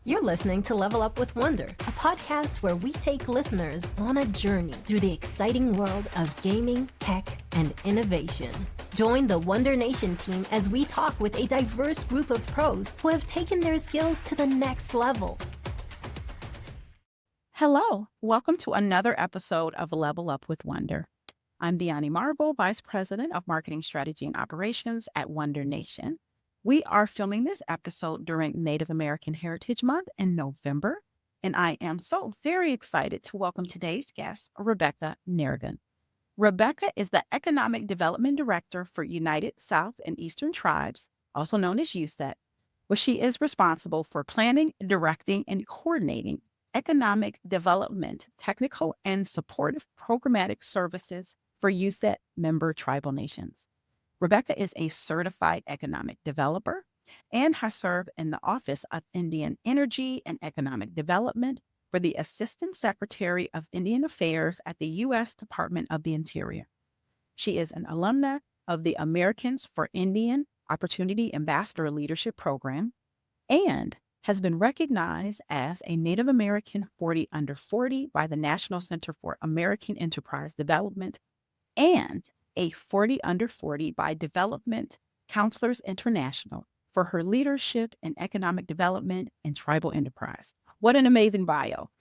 You're listening to Level Up with Wondr, a podcast where we take listeners on a journey through the exciting world of gaming, tech, and innovation. Join the Wondr Nation team as we talk with a diverse group of pros who have taken their skills to the next level. Hello, welcome to another episode of Level Up with Wondr. I'm Dyani Marble, Vice President of Marketing Strategy and Operations at Wondr Nation. We are filming this episode during Native American Heritage Month in November, and I am so very excited to welcome today's guest, Rebecca Naragon. Rebecca is the Economic Development Director for United South and Eastern Tribes, also known as USET, where she is responsible for planning, directing, and coordinating economic development, technical, and supportive programmatic services for USET member tribal nations. Rebecca is a certified economic developer and has served in the Office of Indian Energy and Economic Development for the Assistant Secretary of Indian Affairs at the U.S. Department of the Interior. She is an alumna of the Americans for Indian Opportunity Ambassador Leadership Program and has been recognized as a Native American 40 under 40 by the National Center for American Enterprise Development and a 40 under 40 by Development Counselors International for her leadership in economic development and tribal enterprise. What an amazing bio.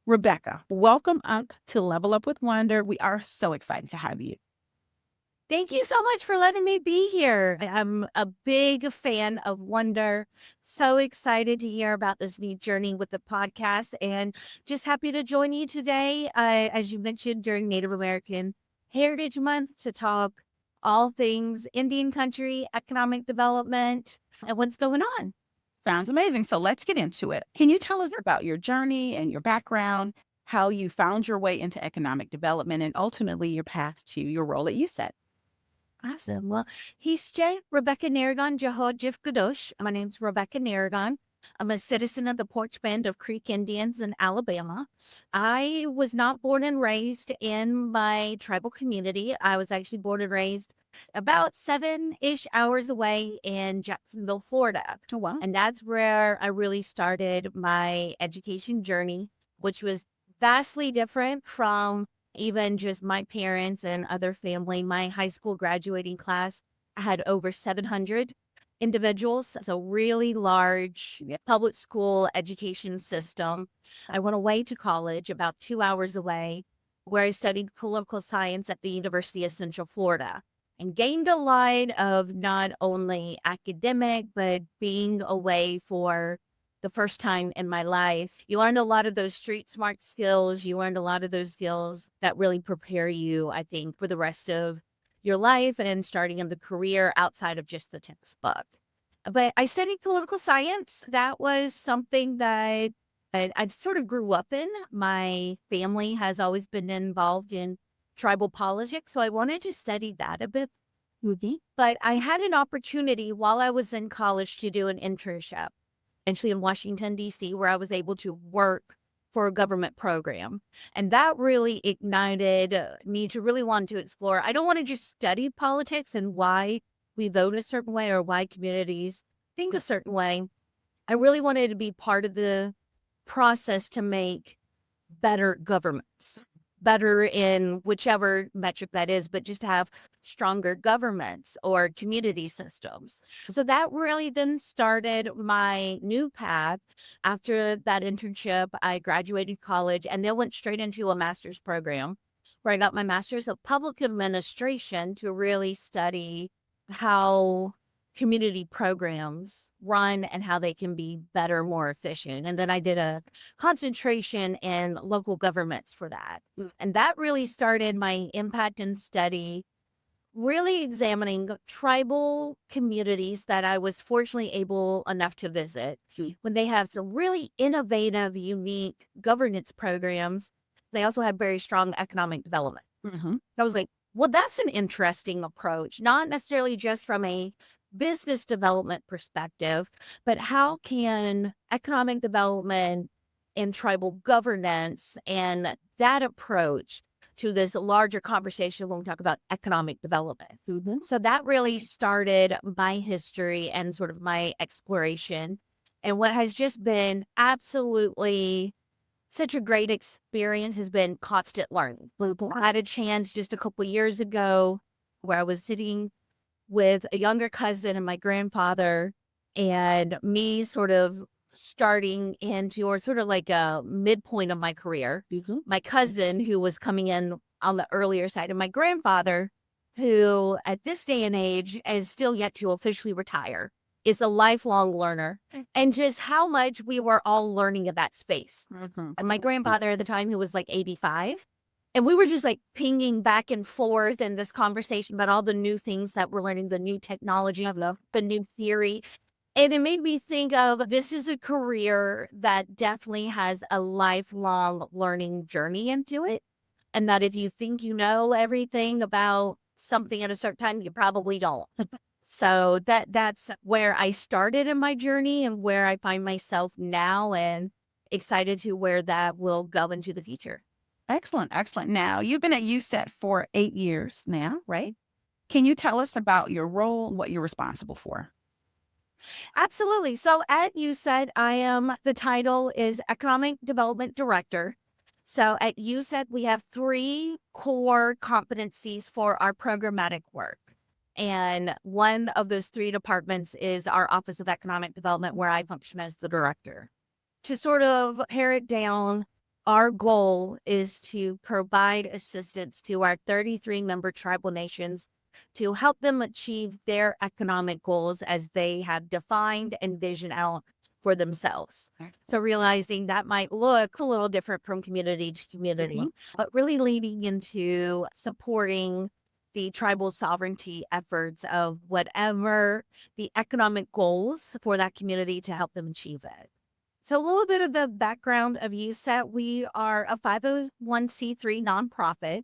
Rebecca, welcome up to Level Up with Wondr. We are so excited to have you. Thank you so much for letting me be here. I'm a big fan of Wondr. So excited to hear about this new journey with the podcast and just happy to join you today, as you mentioned, during Native American Heritage Month to talk all things Indian country, economic development, and what's going on. Sounds amazing. So let's get into it. Can you tell us about your journey and your background, how you found your way into economic development, and ultimately your path to your role at USET? Awesome. Well, he's Rebecca Naragon Jif Kadosh. My name's Rebecca Naragon. I'm a citizen of the Porch Band of Creek Indians in Alabama. I was not born and raised in my tribal community. I was actually born and raised about 7-ish hours away in Jacksonville, Florida. Oh, wow. And that's where I really started my education journey, which was vastly different from even just my parents and other family. My high school graduating class had over 700 individuals, so really large public school education system. I went away to college about 2 hours away, where I studied political science at the University of Central Florida and gained a lot of not only academic, but being away for the first time in my life. You learned a lot of those street smart skills. You learned a lot of those skills that really prepare you, I think, for the rest of your life and starting in the career outside of just the textbook. But I studied political science. That was something that I sort of grew up in. My family has always been involved in tribal politics, so I wanted to study that a bit. But I had an opportunity while I was in college to do an internship, actually in Washington, D.C., where I was able to work for a government program. And that really ignited me to really want to explore. I don't want to just study politics and why we vote a certain way or why communities think a certain way. I really wanted to be part of the process to make better governments, better in whichever metric that is, but just to have stronger governments or community systems. So that really then started my new path. After that internship, I graduated college and then went straight into a master's program where I got my master's of public administration to really study how community programs run and how they can be better, more efficient. And then I did a concentration in local governments for that. And that really started my impact and study, really examining tribal communities that I was fortunately able enough to visit when they have some really innovative, unique governance programs. They also had very strong economic development. I was like, well, that's an interesting approach, not necessarily just from a business development perspective, but how can economic development and tribal governance and that approach to this larger conversation when we talk about economic development. So that really started my history and sort of my exploration And what has just been absolutely such a great experience has been constant learning. I had a chance just a couple years ago where I was sitting with a younger cousin and my grandfather, and me sort of starting into, or sort of like a midpoint of my career. My cousin, who was coming in on the earlier side, and my grandfather, who at this day and age is still yet to officially retire, is a lifelong learner, and just how much we were all learning in that space. And my grandfather at the time, who was like 85, and we were just like pinging back and forth in this conversation about all the new things that we're learning, the new technology, the new theory. And it made me think of, this is a career that definitely has a lifelong learning journey into it. And that if you think you know everything about something at a certain time, you probably don't. So that's where I started in my journey and where I find myself now, and excited to where that will go into the future. Excellent, excellent. Now, you've been at USET for 8 years now, right? Can you tell us about your role, what you're responsible for? Absolutely. So at USET, the title is Economic Development Director. So at USET, we have 3 core competencies for our programmatic work. And one of those 3 departments is our Office of Economic Development, where I function as the director. To sort of pare it down, our goal is to provide assistance to our 33 member tribal nations to help them achieve their economic goals as they have defined and visioned out for themselves. So realizing that might look a little different from community to community, but really leading into supporting the tribal sovereignty efforts of whatever the economic goals for that community to help them achieve it. So a little bit of the background of USET: we are a 501c3 nonprofit.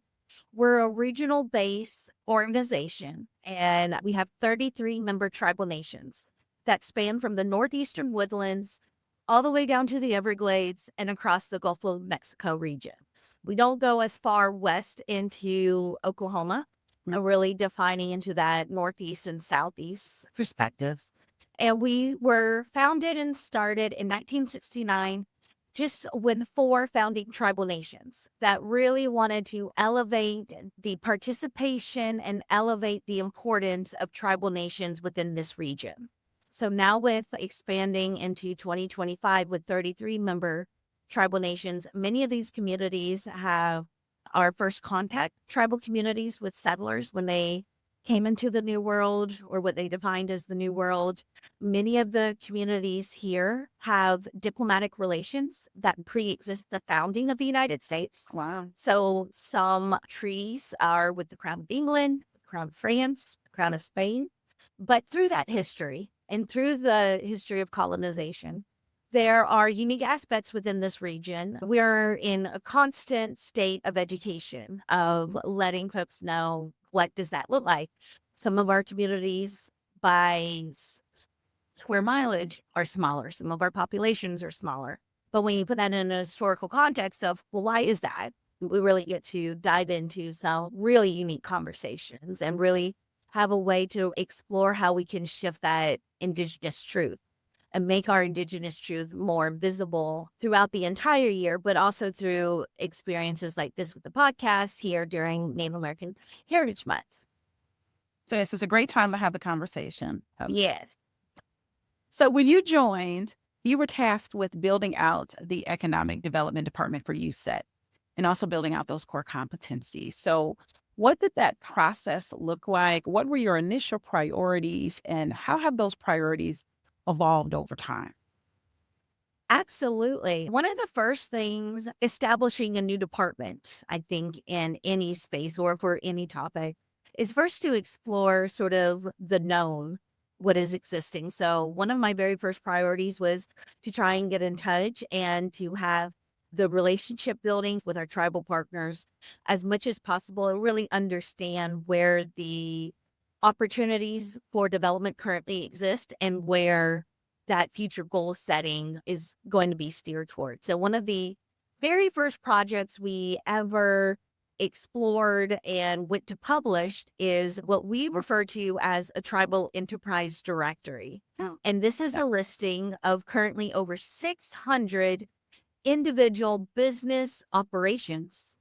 We're a regional-based organization, and we have 33 member tribal nations that span from the northeastern woodlands all the way down to the Everglades and across the Gulf of Mexico region. We don't go as far west into Oklahoma, really defining into that northeast and southeast perspectives. And we were founded and started in 1969, just with 4 founding tribal nations that really wanted to elevate the participation and elevate the importance of tribal nations within this region. So now, with expanding into 2025 with 33 member tribal nations, many of these communities have our first contact tribal communities with settlers when they came into the New World, or what they defined as the New World. Many of the communities here have diplomatic relations that pre-exist the founding of the United States. Wow. So some treaties are with the Crown of England, the Crown of France, the Crown of Spain. But through that history and through the history of colonization, there are unique aspects within this region. We're in a constant state of education, of letting folks know, what does that look like? Some of our communities by square mileage are smaller. Some of our populations are smaller. But when you put that in a historical context of, well, why is that? We really get to dive into some really unique conversations and really have a way to explore how we can shift that Indigenous truth and make our Indigenous truth more visible throughout the entire year, but also through experiences like this with the podcast here during Native American Heritage Month. So yes, it's a great time to have the conversation. Yes. So when you joined, you were tasked with building out the Economic Development Department for USET and also building out those core competencies. So what did that process look like? What were your initial priorities, and how have those priorities evolved over time? Absolutely. One of the first things, establishing a new department, I think, in any space or for any topic, is first to explore sort of the known, what is existing. So one of my very first priorities was to try and get in touch and to have the relationship building with our tribal partners as much as possible, and really understand where the opportunities for development currently exist and where that future goal setting is going to be steered towards. So one of the very first projects we ever explored and went to published is what we refer to as a tribal enterprise directory. Oh. And this is a listing of currently over 600 individual business operations,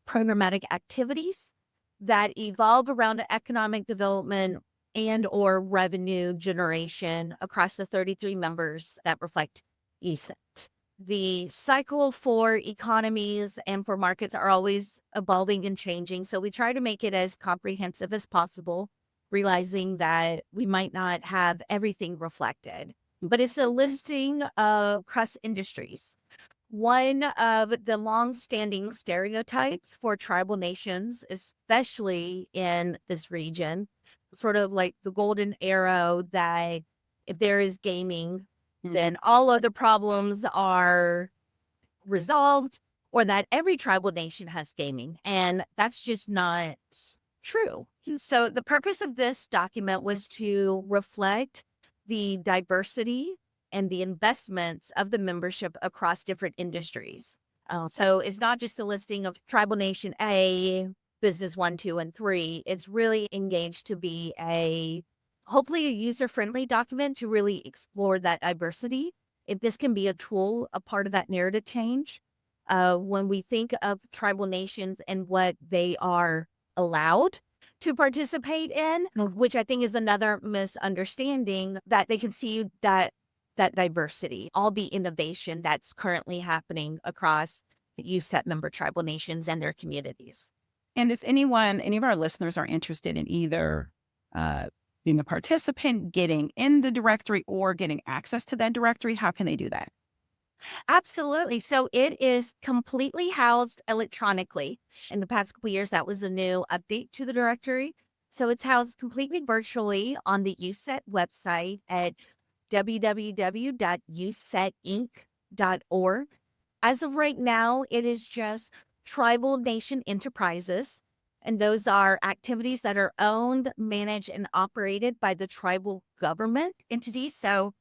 programmatic activities that evolve around economic development and or revenue generation across the 33 members that reflect USET. The cycle for economies and for markets are always evolving and changing, so we try to make it as comprehensive as possible, realizing that we might not have everything reflected. But it's a listing of across industries. One of the long-standing stereotypes for tribal nations, especially in this region, sort of like the golden arrow that if there is gaming, then all other problems are resolved, or that every tribal nation has gaming. And that's just not true. So the purpose of this document was to reflect the diversity and the investments of the membership across different industries. So it's not just a listing of tribal nation A, business 1, 2, and 3. It's really engaged to be hopefully a user-friendly document to really explore that diversity. If this can be a tool, a part of that narrative change, when we think of tribal nations and what they are allowed to participate in, which I think is another misunderstanding, that they can see that diversity, all the innovation that's currently happening across the USET member tribal nations and their communities. And if any of our listeners are interested in either being a participant, getting in the directory, or getting access to that directory, how can they do that? Absolutely. So it is completely housed electronically. In the past couple of years, that was a new update to the directory. So it's housed completely virtually on the USET website at www.usetinc.org. As of right now, it is just tribal nation enterprises. And those are activities that are owned, managed, and operated by the tribal government entities. So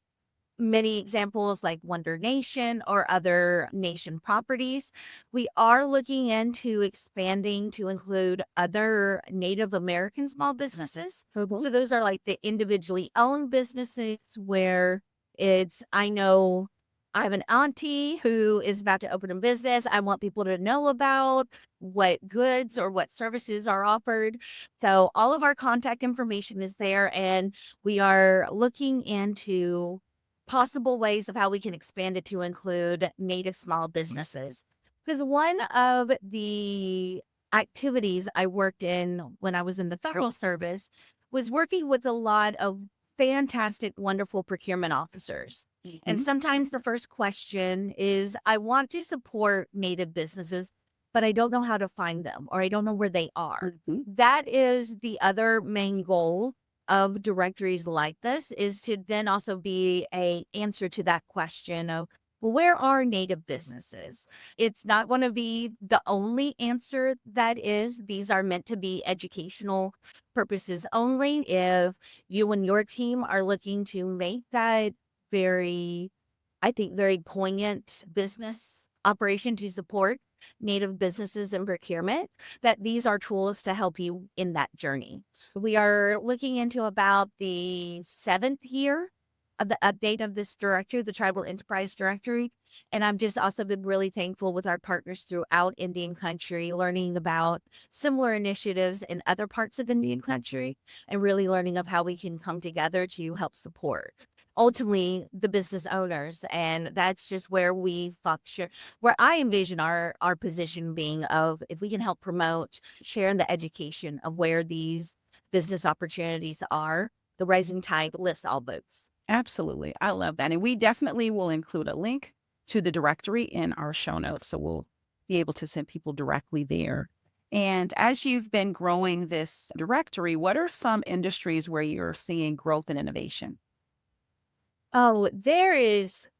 many examples like Wondr Nation or other nation properties. We are looking into expanding to include other Native American small businesses. So those are like the individually owned businesses where I know I have an auntie who is about to open a business. I want people to know about what goods or what services are offered. So all of our contact information is there, and we are looking into possible ways of how we can expand it to include Native small businesses. Because one of the activities I worked in when I was in the federal service was working with a lot of fantastic, wonderful procurement officers. And sometimes the first question is, I want to support Native businesses, but I don't know how to find them, or I don't know where they are. That is the other main goal of directories like this, is to then also be a answer to that question of, well, where are Native businesses? It's not going to be the only answer that is. These are meant to be educational purposes only. If you and your team are looking to make that very poignant business operation to support Native businesses and procurement, that these are tools to help you in that journey. We are looking into about the 7th year of the update of this directory, the Tribal Enterprise Directory. And I'm just also been really thankful with our partners throughout Indian country, learning about similar initiatives in other parts of Indian country, and really learning of how we can come together to help support ultimately the business owners. And that's just where we function, where I envision our position being of, if we can help promote, sharing the education of where these business opportunities are, the rising tide lifts all boats. Absolutely. I love that. And we definitely will include a link to the directory in our show notes. So we'll be able to send people directly there. And as you've been growing this directory, what are some industries where you're seeing growth and innovation? Oh, there is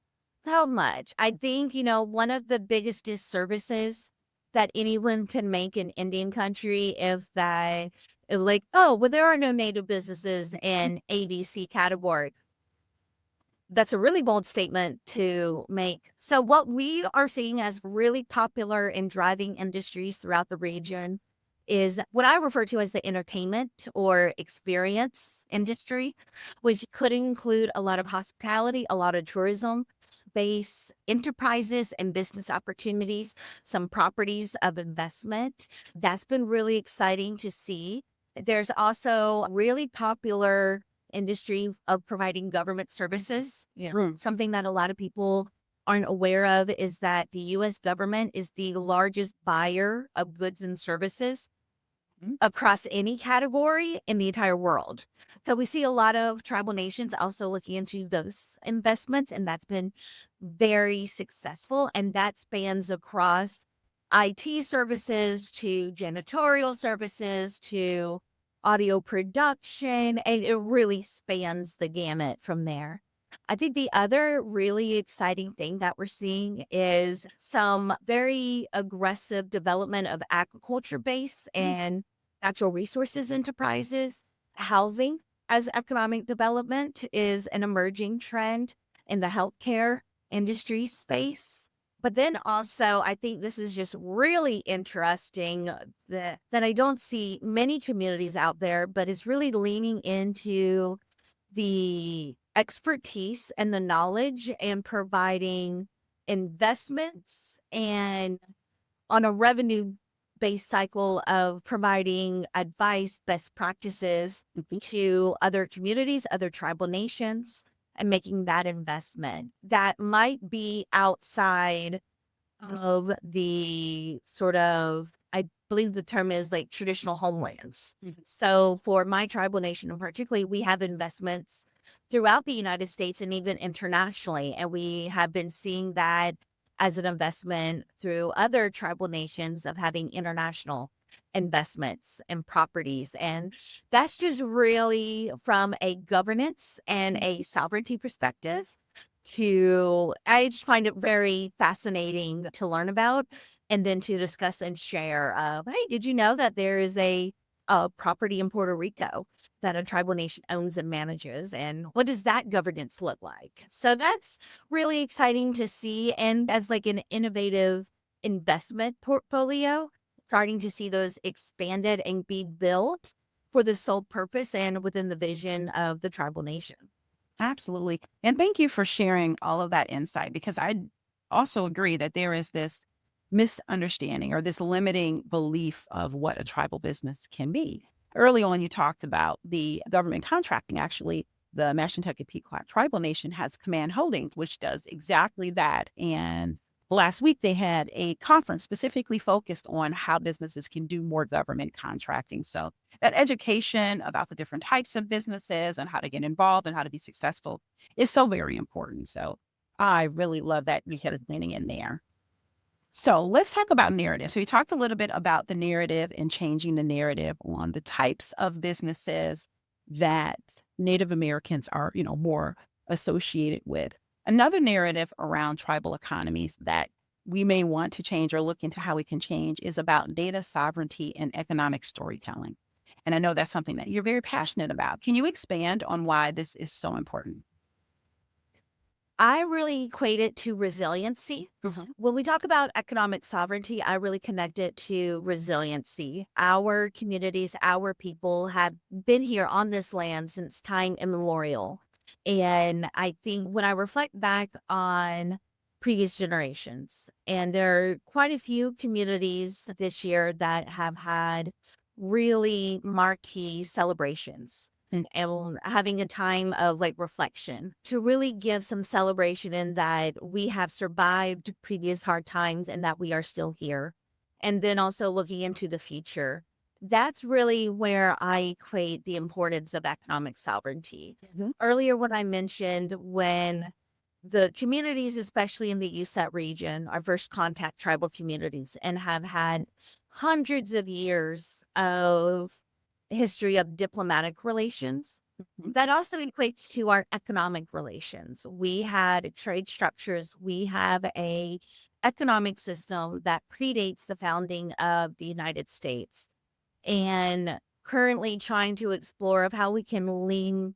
so much. I think, one of the biggest disservices that anyone can make in Indian country if like, oh, well, there are no Native businesses in ABC category. That's a really bold statement to make. So what we are seeing as really popular in driving industries throughout the region is what I refer to as the entertainment or experience industry, which could include a lot of hospitality, a lot of tourism based enterprises and business opportunities, some properties of investment. That's been really exciting to see. There's also really popular industry of providing government services. Something that a lot of people aren't aware of is that the US government is the largest buyer of goods and services across any category in the entire world. So we see a lot of tribal nations also looking into those investments, and that's been very successful. And that spans across IT services to janitorial services to audio production, and it really spans the gamut from there. I think the other really exciting thing that we're seeing is some very aggressive development of agriculture base and natural resources enterprises. Housing as economic development is an emerging trend in the healthcare industry space. But then also, I think this is just really interesting that I don't see many communities out there, but it's really leaning into the expertise and the knowledge and providing investments and on a revenue based cycle of providing advice, best practices to other communities, other tribal nations, and making that investment that might be outside of the sort of, I believe the term is like traditional homelands. So for my tribal nation in particular, we have investments throughout the United States and even internationally. And we have been seeing that as an investment through other tribal nations of having international investments and properties. And that's just really from a governance and a sovereignty perspective I just find it very fascinating to learn about and then to discuss and share of, hey, did you know that there is a property in Puerto Rico that a tribal nation owns and manages? And what does that governance look like? So that's really exciting to see. And as like an innovative investment portfolio, starting to see those expanded and be built for the sole purpose and within the vision of the tribal nation. Absolutely. And thank you for sharing all of that insight, because I also agree that there is this misunderstanding or this limiting belief of what a tribal business can be. Early on, you talked about the government contracting. Actually, the Mashantucket Pequot Tribal Nation has Command Holdings, which does exactly that. And last week, they had a conference specifically focused on how businesses can do more government contracting. So that education about the different types of businesses and how to get involved and how to be successful is so very important. So I really love that you had us leaning in there. So let's talk about narrative. So you talked a little bit about the narrative and changing the narrative on the types of businesses that Native Americans are, more associated with. Another narrative around tribal economies that we may want to change or look into how we can change is about data sovereignty and economic storytelling. And I know that's something that you're very passionate about. Can you expand on why this is so important? I really equate it to resiliency. When we talk about economic sovereignty, I really connect it to resiliency. Our communities, our people have been here on this land since time immemorial. And I think when I reflect back on previous generations, and there are quite a few communities this year that have had really marquee celebrations and having a time of like reflection to really give some celebration in that we have survived previous hard times and that we are still here. And then also looking into the future. That's really where I equate the importance of economic sovereignty. Earlier, when I mentioned when the communities, especially in the USET region, are first contact tribal communities and have had hundreds of years of history of diplomatic relations. That also equates to our economic relations. We had trade structures. We have a economic system that predates the founding of the United States, and currently trying to explore of how we can lean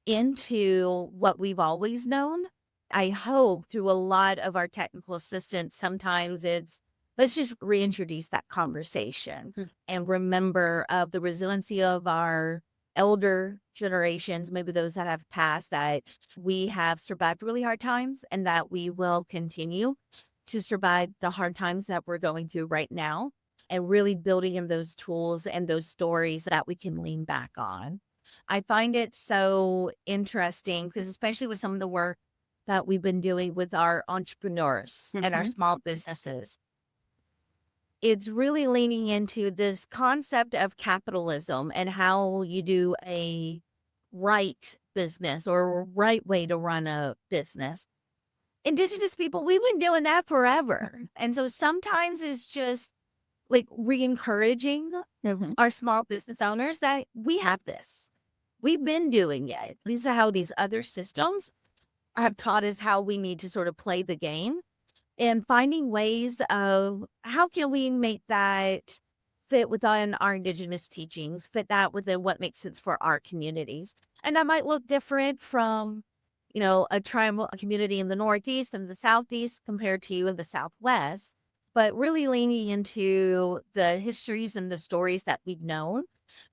into what we've always known. I hope through a lot of our technical assistance, sometimes it's let's just reintroduce that conversation and remember of the resiliency of our elder generations, maybe those that have passed, that we have survived really hard times and that we will continue to survive the hard times that we're going through right now, and really building in those tools and those stories that we can lean back on. I find it so interesting because, especially with some of the work that we've been doing with our entrepreneurs and our small businesses, it's really leaning into this concept of capitalism and how you do a right business or a right way to run a business. Indigenous people, we've been doing that forever. And so sometimes it's just like re-encouraging our small business owners that we have this. We've been doing it. These are how these other systems have taught us how we need to sort of play the game, and finding ways of how can we make that fit within our Indigenous teachings, fit that within what makes sense for our communities. And that might look different from, a tribal community in the Northeast and the Southeast compared to you in the Southwest, but really leaning into the histories and the stories that we've known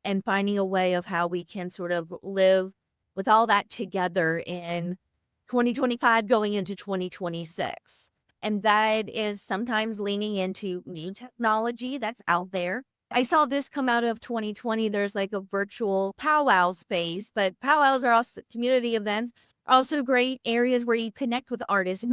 and finding a way of how we can sort of live with all that together in 2025 going into 2026. And that is sometimes leaning into new technology that's out there. I saw this come out of 2020. There's like a virtual powwow space, but powwows are also community events, also great areas where you connect with artists.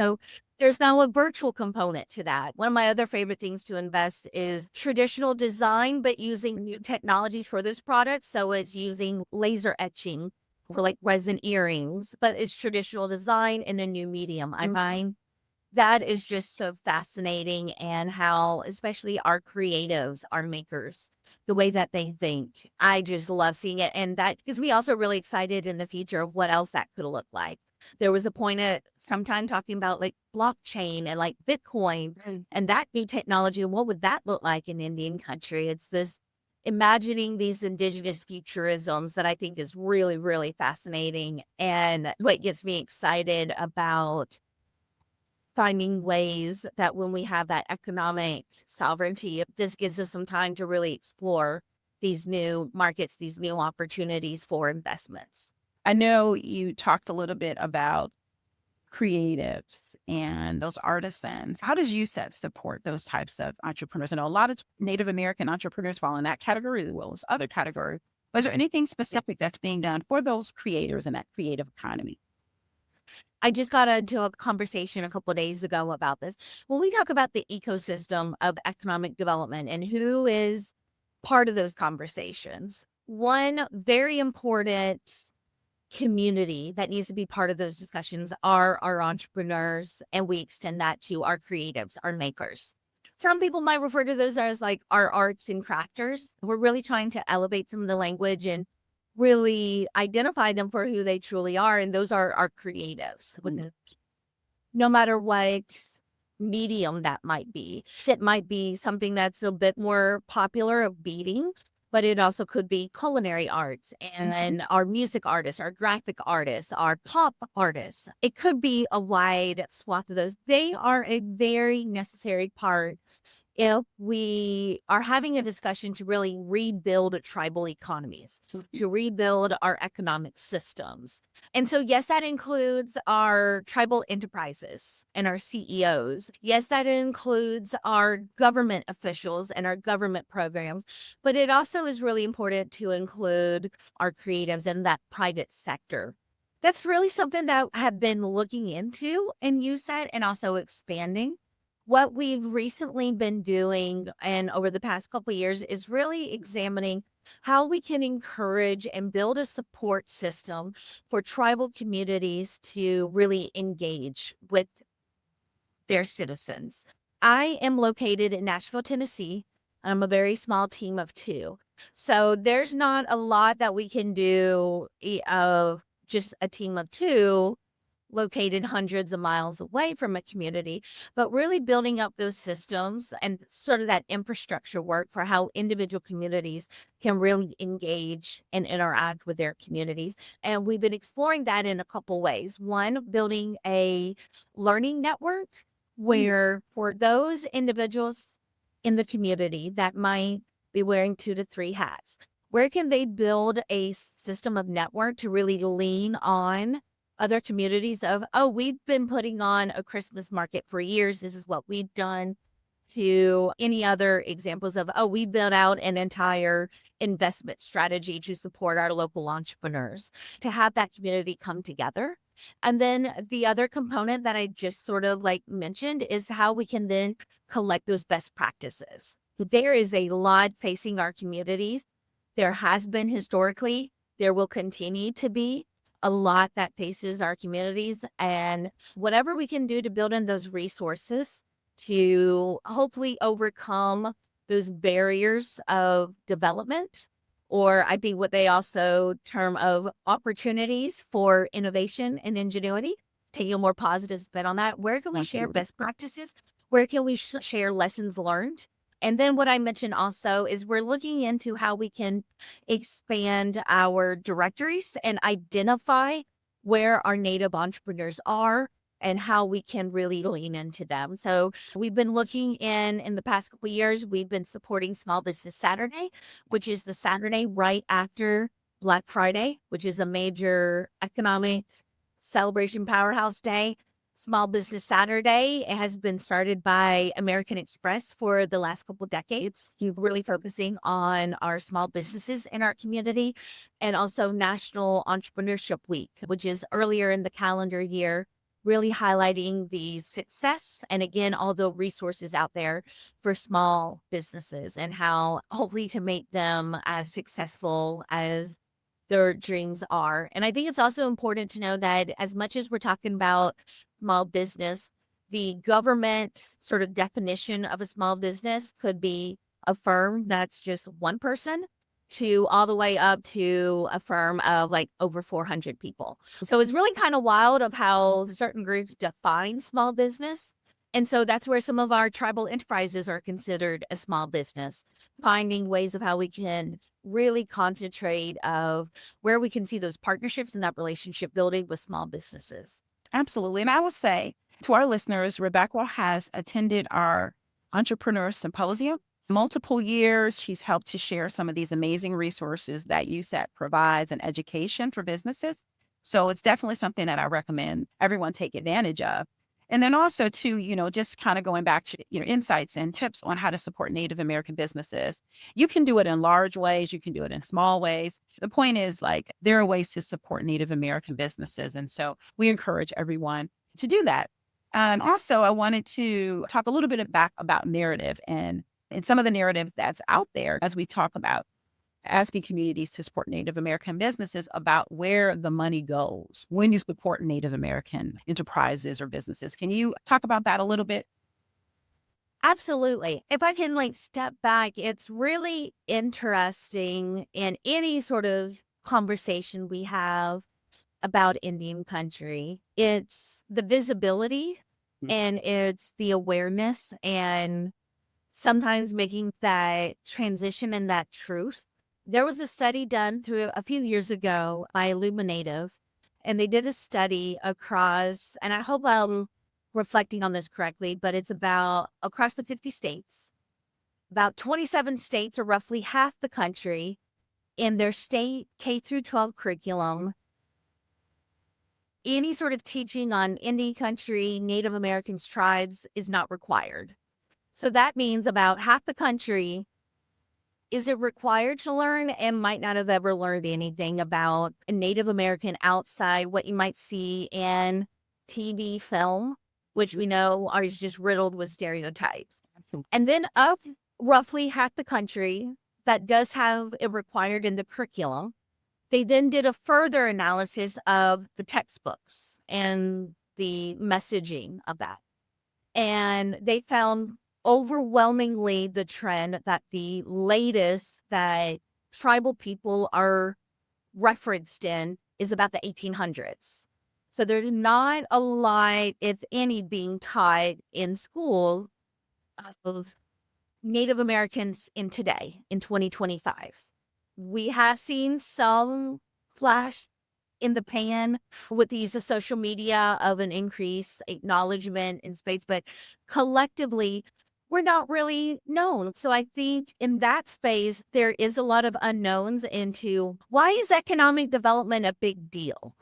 There's now a virtual component to that. One of my other favorite things to invest is traditional design, but using new technologies for this product. So it's using laser etching for like resin earrings, but it's traditional design in a new medium. I find that is just so fascinating, and how, especially our creatives, our makers, the way that they think. I just love seeing it. And that, because we also really excited in the future of what else that could look like. There was a point at some time talking about like blockchain and like Bitcoin and that new technology. And what would that look like in Indian country? It's this imagining these Indigenous futurisms that I think is really, really fascinating. And what gets me excited about finding ways that when we have that economic sovereignty, this gives us some time to really explore these new markets, these new opportunities for investments. I know you talked a little bit about creatives and those artisans. How does USET support those types of entrepreneurs? I know a lot of Native American entrepreneurs fall in that category as well as other categories. But is there anything specific that's being done for those creators and that creative economy? I just got into a conversation a couple of days ago about this. When we talk about the ecosystem of economic development and who is part of those conversations, one very important community that needs to be part of those discussions are our entrepreneurs, and we extend that to our creatives, our makers. Some people might refer to those as like our arts and crafters. We're really trying to elevate some of the language and really identify them for who they truly are. And those are our creatives. No matter what medium that might be. It might be something that's a bit more popular of beading, but it also could be culinary arts and our music artists, our graphic artists, our pop artists. It could be a wide swath of those. They are a very necessary part if we are having a discussion to really rebuild tribal economies, to rebuild our economic systems. And so, yes, that includes our tribal enterprises and our CEOs. Yes, that includes our government officials and our government programs. But it also is really important to include our creatives and that private sector. That's really something that I have been looking into in USET and also expanding. What we've recently been doing and over the past couple of years is really examining how we can encourage and build a support system for tribal communities to really engage with their citizens. I am located in Nashville, Tennessee. I'm a very small team of 2. So there's not a lot that we can do of just a team of 2 located hundreds of miles away from a community, but really building up those systems and sort of that infrastructure work for how individual communities can really engage and interact with their communities. And we've been exploring that in a couple ways. One, building a learning network where for those individuals in the community that might be wearing 2 to 3 hats, where can they build a system of network to really lean on other communities of, oh, we've been putting on a Christmas market for years. This is what we've done, to any other examples of, oh, we built out an entire investment strategy to support our local entrepreneurs, to have that community come together. And then the other component that I just sort of like mentioned is how we can then collect those best practices. There is a lot facing our communities. There has been historically, there will continue to be a lot that faces our communities, and whatever we can do to build in those resources to hopefully overcome those barriers of development, or I think what they also term of opportunities for innovation and ingenuity, taking a more positive spin on that. Where can we share best practices? Where can we share lessons learned? And then what I mentioned also is we're looking into how we can expand our directories and identify where our Native entrepreneurs are and how we can really lean into them. So we've been looking in the past couple of years, we've been supporting Small Business Saturday, which is the Saturday right after Black Friday, which is a major economic celebration powerhouse day. Small Business Saturday has been started by American Express for the last couple decades. You're really focusing on our small businesses in our community, and also National Entrepreneurship Week, which is earlier in the calendar year, really highlighting the success and again, all the resources out there for small businesses and how hopefully to make them as successful as their dreams are. And I think it's also important to know that as much as we're talking about small business, the government sort of definition of a small business could be a firm that's just one person to all the way up to a firm of like over 400 people. So it's really kind of wild of how certain groups define small business. And so that's where some of our tribal enterprises are considered a small business, finding ways of how we can really concentrate of where we can see those partnerships and that relationship building with small businesses. Absolutely. And I will say to our listeners, Rebecca has attended our Entrepreneur Symposium multiple years. She's helped to share some of these amazing resources that USET provides and education for businesses. So it's definitely something that I recommend everyone take advantage of. And then also to, just kind of going back to, insights and tips on how to support Native American businesses. You can do it in large ways. You can do it in small ways. The point is like, there are ways to support Native American businesses. And so we encourage everyone to do that. And also I wanted to talk a little bit about narrative and some of the narrative that's out there as we talk about asking communities to support Native American businesses about where the money goes when you support Native American enterprises or businesses. Can you talk about that a little bit? Absolutely. If I can like step back, it's really interesting in any sort of conversation we have about Indian country. It's the visibility and it's the awareness and sometimes making that transition and that truth. There was a study done through a few years ago by Illuminative, and they did a study across, and I hope I'm reflecting on this correctly, but it's about across the 50 states. About 27 states, or roughly half the country, in their state K through 12 curriculum, any sort of teaching on Indian country, Native Americans, tribes is not required. So that means about half the country is it required to learn and might not have ever learned anything about a Native American outside what you might see in TV film, which we know is just riddled with stereotypes. And then of roughly half the country that does have it required in the curriculum, they then did a further analysis of the textbooks and the messaging of that. And they found overwhelmingly the trend that the latest that tribal people are referenced in is about the 1800s. So there's not a lot, if any, being taught in school of Native Americans in today, in 2025. We have seen some flash in the pan with the use of social media of an increased acknowledgement in space, but collectively, we're not really known. So I think in that space, there is a lot of unknowns into why is economic development a big deal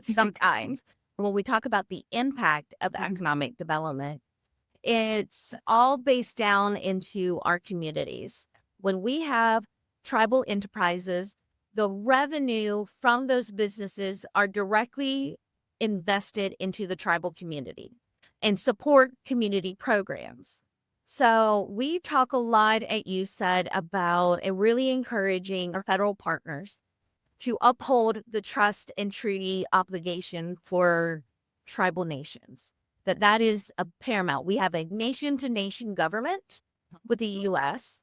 sometimes. When we talk about the impact of economic development, it's all based down into our communities. When we have tribal enterprises, the revenue from those businesses are directly invested into the tribal community and support community programs. So we talk a lot at USET about really encouraging our federal partners to uphold the trust and treaty obligation for tribal nations. That is a paramount. We have a nation-to-nation government with the U.S.,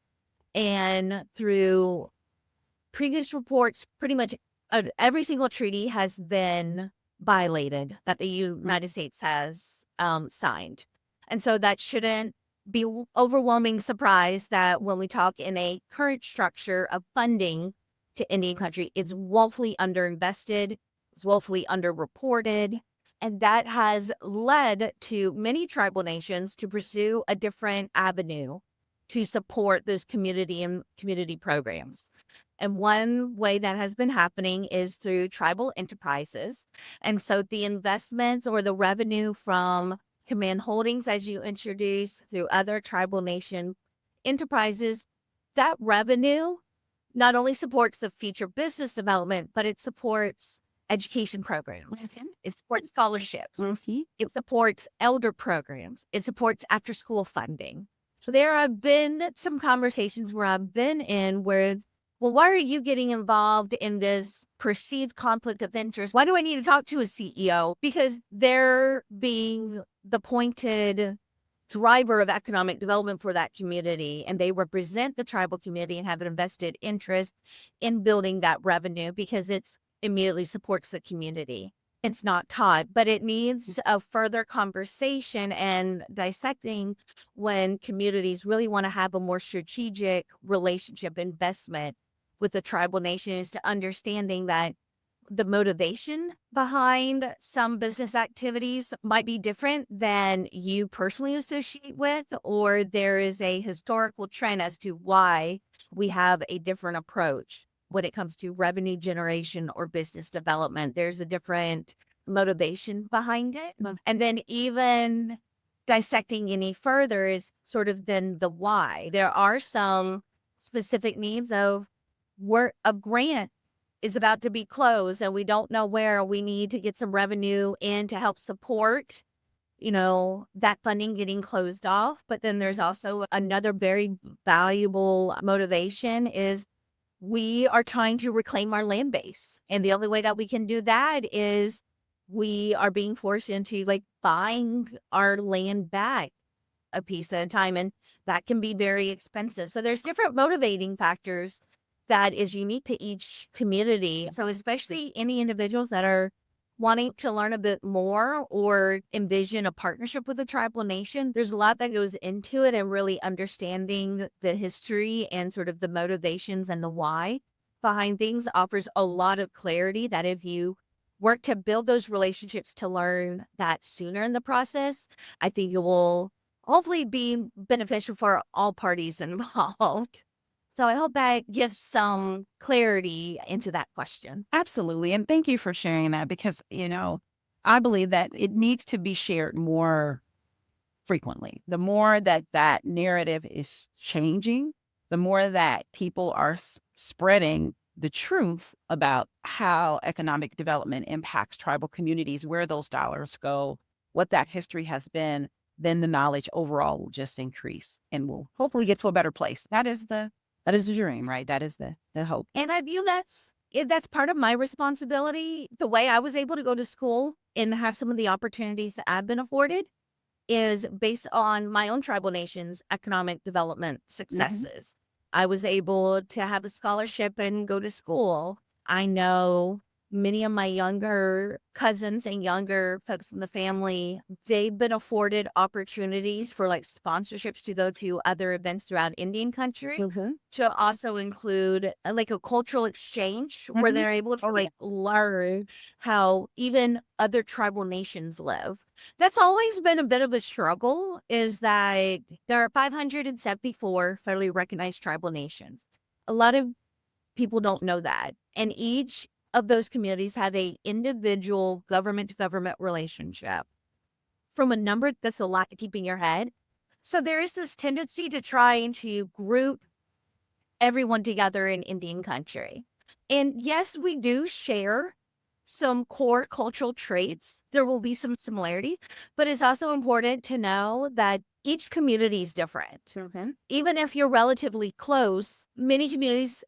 and through previous reports, pretty much every single treaty has been violated that the United States has signed. And so that shouldn't be overwhelming surprise that when we talk in a current structure of funding to Indian country, it's woefully underinvested, it's woefully underreported. And that has led to many tribal nations to pursue a different avenue to support those community programs. And one way that has been happening is through tribal enterprises. And so the investments or the revenue from Command Holdings, as you introduced, through other tribal nation enterprises, that revenue not only supports the future business development, but it supports education programs. It supports scholarships. It supports elder programs. It supports after-school funding. So there have been some conversations where I've been in where, well, why are you getting involved in this perceived conflict of interest? Why do I need to talk to a CEO? Because they're being the pointed driver of economic development for that community, and they represent the tribal community and have an invested interest in building that revenue because it's immediately supports the community. It's not taught, but it needs a further conversation and dissecting when communities really want to have a more strategic relationship investment with the tribal nations, to understanding that the motivation behind some business activities might be different than you personally associate with, or there is a historical trend as to why we have a different approach when it comes to revenue generation or business development. There's a different motivation behind it. And then even dissecting any further is sort of then the why. There are some specific needs of where a grant is about to be closed and we don't know where. We need to get some revenue in to help support, that funding getting closed off. But then there's also another very valuable motivation is we are trying to reclaim our land base. And the only way that we can do that is we are being forced into buying our land back a piece at a time. And that can be very expensive. So there's different motivating factors that is unique to each community. So especially any individuals that are wanting to learn a bit more or envision a partnership with a tribal nation, there's a lot that goes into it, and really understanding the history and sort of the motivations and the why behind things offers a lot of clarity that if you work to build those relationships to learn that sooner in the process, I think it will hopefully be beneficial for all parties involved. So I hope that gives some clarity into that question. Absolutely. And thank you for sharing that because, I believe that it needs to be shared more frequently. The more that narrative is changing, the more that people are spreading the truth about how economic development impacts tribal communities, where those dollars go, what that history has been, then the knowledge overall will just increase and we'll hopefully get to a better place. That is the dream, right? That is the hope. And I view that's part of my responsibility. The way I was able to go to school and have some of the opportunities that I've been afforded is based on my own tribal nation's economic development successes. I was able to have a scholarship and go to school. I know many of my younger cousins and younger folks in the family, they've been afforded opportunities for like sponsorships to go to other events throughout Indian country, to also include like a cultural exchange where they're able to like learn how even other tribal nations live. That's always been a bit of a struggle, is that there are 574 federally recognized tribal nations. A lot of people don't know that. And each of those communities have a individual government to government relationship from a number that's a lot to keep in your head. So there is this tendency to try and to group everyone together in Indian country. And yes, we do share some core cultural traits. There will be some similarities, but it's also important to know that each community is different. Even if you're relatively close, many communities,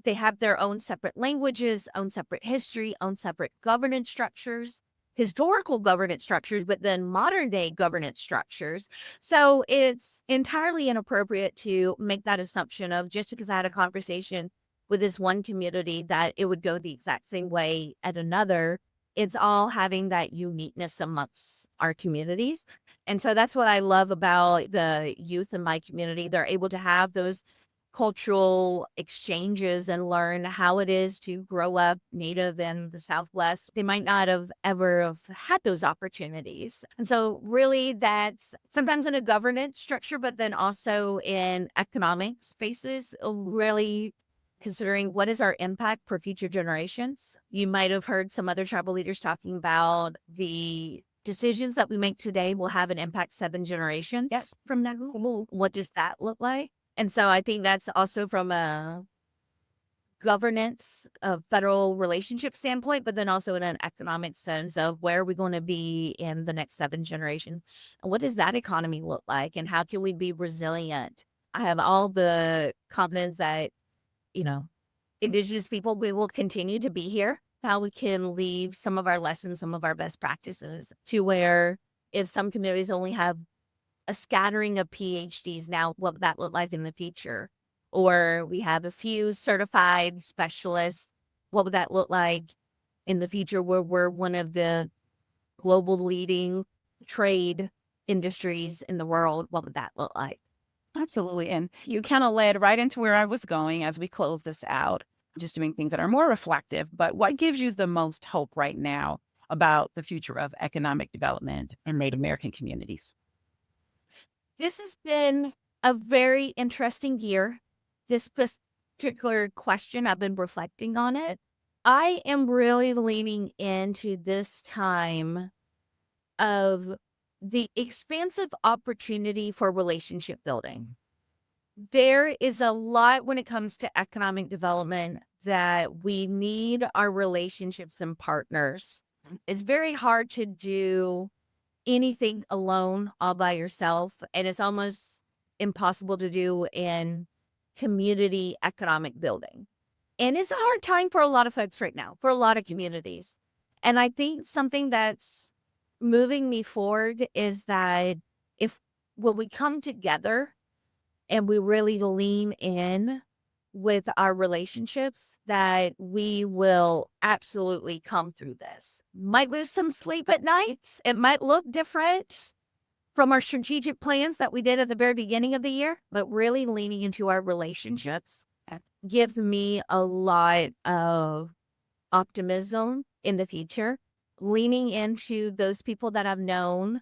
they have their own separate languages, own separate history, own separate governance structures, historical governance structures, but then modern day governance structures. So it's entirely inappropriate to make that assumption of just because I had a conversation with this one community that it would go the exact same way at another. It's all having that uniqueness amongst our communities. And so that's what I love about the youth in my community. They're able to have those cultural exchanges and learn how it is to grow up native in the Southwest. They might not have ever have had those opportunities. And so really that's sometimes in a governance structure, but then also in economic spaces, really considering what is our impact for future generations. You might have heard some other tribal leaders talking about the decisions that we make today will have an impact 7 generations from now. What does that look like? And so I think that's also from a governance, a federal relationship standpoint, but then also in an economic sense of where are we going to be in the next 7 generations? And what does that economy look like? And how can we be resilient? I have all the confidence that, Indigenous people, we will continue to be here. How we can leave some of our lessons, some of our best practices to where if some communities only have a scattering of PhDs now, what would that look like in the future? Or we have a few certified specialists. What would that look like in the future where we're one of the global leading trade industries in the world? What would that look like? Absolutely. And you kind of led right into where I was going as we close this out, just doing things that are more reflective. But what gives you the most hope right now about the future of economic development in Native American communities? This has been a very interesting year. This particular question, I've been reflecting on it. I am really leaning into this time of the expansive opportunity for relationship building. There is a lot when it comes to economic development that we need our relationships and partners. It's very hard to do anything alone all by yourself, and it's almost impossible to do in community economic building. And it's a hard time for a lot of folks right now, for a lot of communities. And I think something that's moving me forward is that when we come together and we really lean in with our relationships, that we will absolutely come through this. Might lose some sleep at nights. It might look different from our strategic plans that we did at the very beginning of the year, but really leaning into our relationships gives me a lot of optimism in the future. Leaning into those people that I've known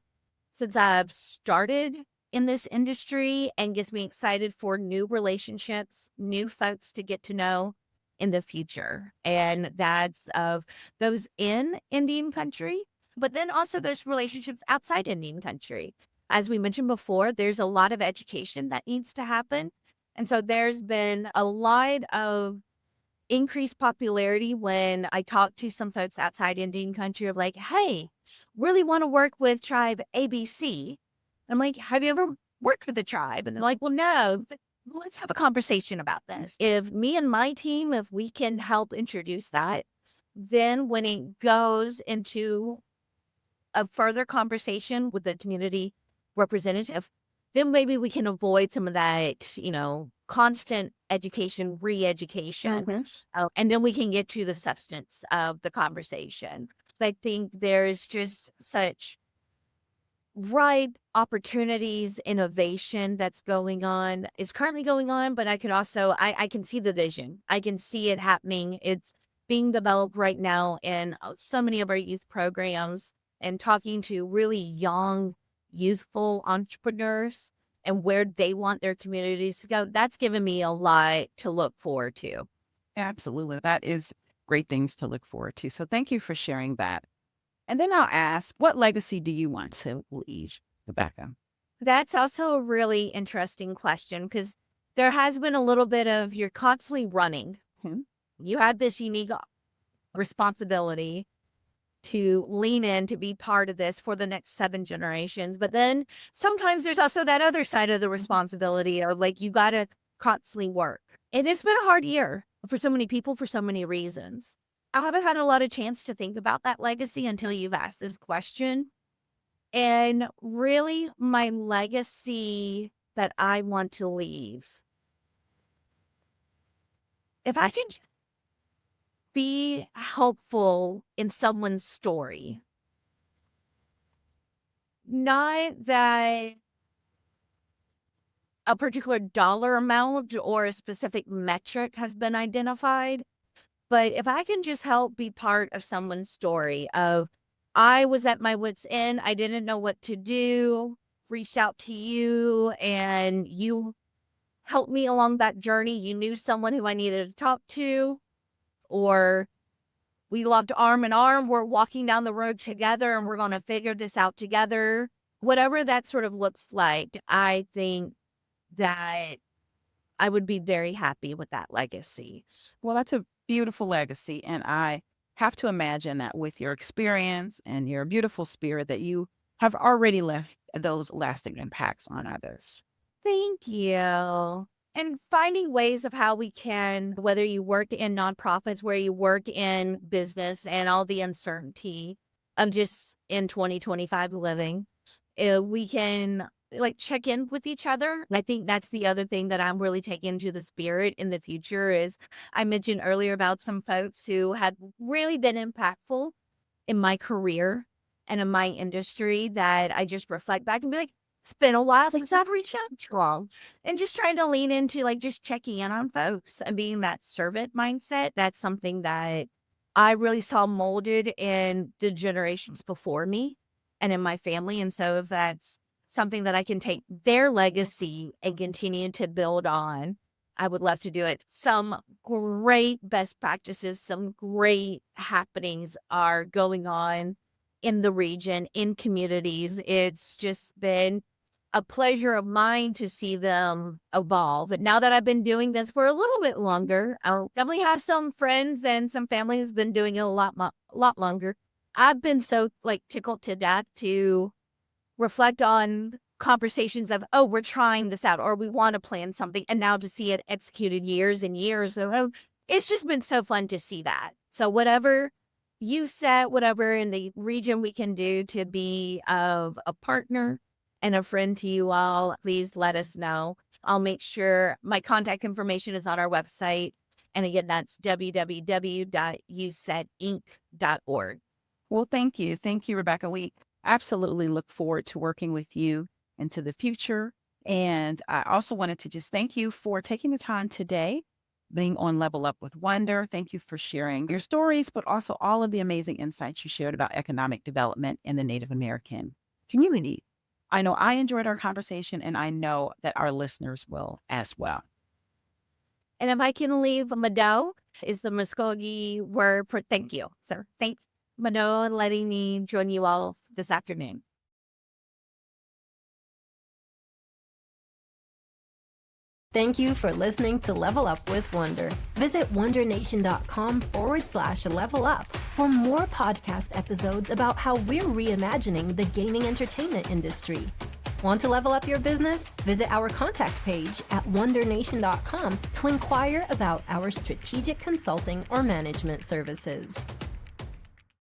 since I've started in this industry and gets me excited for new relationships, new folks to get to know in the future. And that's of those in Indian country, but then also those relationships outside Indian country. As we mentioned before, there's a lot of education that needs to happen. And so there's been a lot of increased popularity when I talk to some folks outside Indian country of like, hey, really want to work with tribe ABC. I'm like, have you ever worked with the tribe? And they're like, well, no. Let's have a conversation about this. If me and my team, if we can help introduce that, then when it goes into a further conversation with the community representative, then maybe we can avoid some of that, constant education, re-education. Mhm. And then we can get to the substance of the conversation. I think there's just such ripe opportunities, innovation that's going on, is currently going on, but I could also, I can see the vision. I can see it happening. It's being developed right now in so many of our youth programs, and talking to really young, youthful entrepreneurs and where they want their communities to go. That's given me a lot to look forward to. Absolutely. That is great things to look forward to. So thank you for sharing that. And then I'll ask, what legacy do you want to leave, Rebecca? That's also a really interesting question, because there has been a little bit of, you're constantly running. Hmm. You have this unique responsibility to lean in to be part of this for the next 7 generations. But then sometimes there's also that other side of the responsibility, or like you got to constantly work. And it's been a hard year for so many people for so many reasons. I haven't had a lot of chance to think about that legacy until you've asked this question. And really, my legacy that I want to leave, if I can be helpful in someone's story, not that a particular dollar amount or a specific metric has been identified, but if I can just help be part of someone's story of, I was at my wit's end, I didn't know what to do, reached out to you, and you helped me along that journey. You knew someone who I needed to talk to, or we locked arm in arm, we're walking down the road together and we're going to figure this out together. Whatever that sort of looks like, I think that I would be very happy with that legacy. Well, that's a beautiful legacy. And I have to imagine that with your experience and your beautiful spirit, that you have already left those lasting impacts on others. Thank you. And finding ways of how we can, whether you work in nonprofits, where you work in business, and all the uncertainty of just in 2025 living, we can like check in with each other. And I think that's the other thing that I'm really taking to the spirit in the future is, I mentioned earlier about some folks who had really been impactful in my career and in my industry, that I just reflect back and be like, it's been a while since I've reached out to them. And just trying to lean into like just checking in on folks and being that servant mindset. That's something that I really saw molded in the generations before me and in my family. And so if that's something that I can take their legacy and continue to build on, I would love to do it. Some great best practices, some great happenings are going on in the region, in communities. It's just been a pleasure of mine to see them evolve. But now that I've been doing this for a little bit longer, I definitely have some friends and some family who's been doing it a lot longer. I've been so like tickled to death to reflect on conversations of, oh, we're trying this out, or we want to plan something, and now to see it executed years and years. It's just been so fun to see that. So whatever USET, whatever in the region we can do to be of a partner and a friend to you all, please let us know. I'll make sure my contact information is on our website. And again, that's www.usetinc.org. Well, thank you. Thank you, Rebecca. We absolutely look forward to working with you into the future. And I also wanted to just thank you for taking the time today, being on Level Up with Wondr. Thank you for sharing your stories, but also all of the amazing insights you shared about economic development in the Native American community. I know I enjoyed our conversation, and I know that our listeners will as well. And if I can leave, Mado is the Muskogee word for thank you, sir. Thanks, Mado, and letting me join you all this afternoon. Thank you for listening to Level Up with Wondr. Visit wondernation.com/level up for more podcast episodes about how we're reimagining the gaming entertainment industry. Want to level up your business? Visit our contact page at wondernation.com to inquire about our strategic consulting or management services.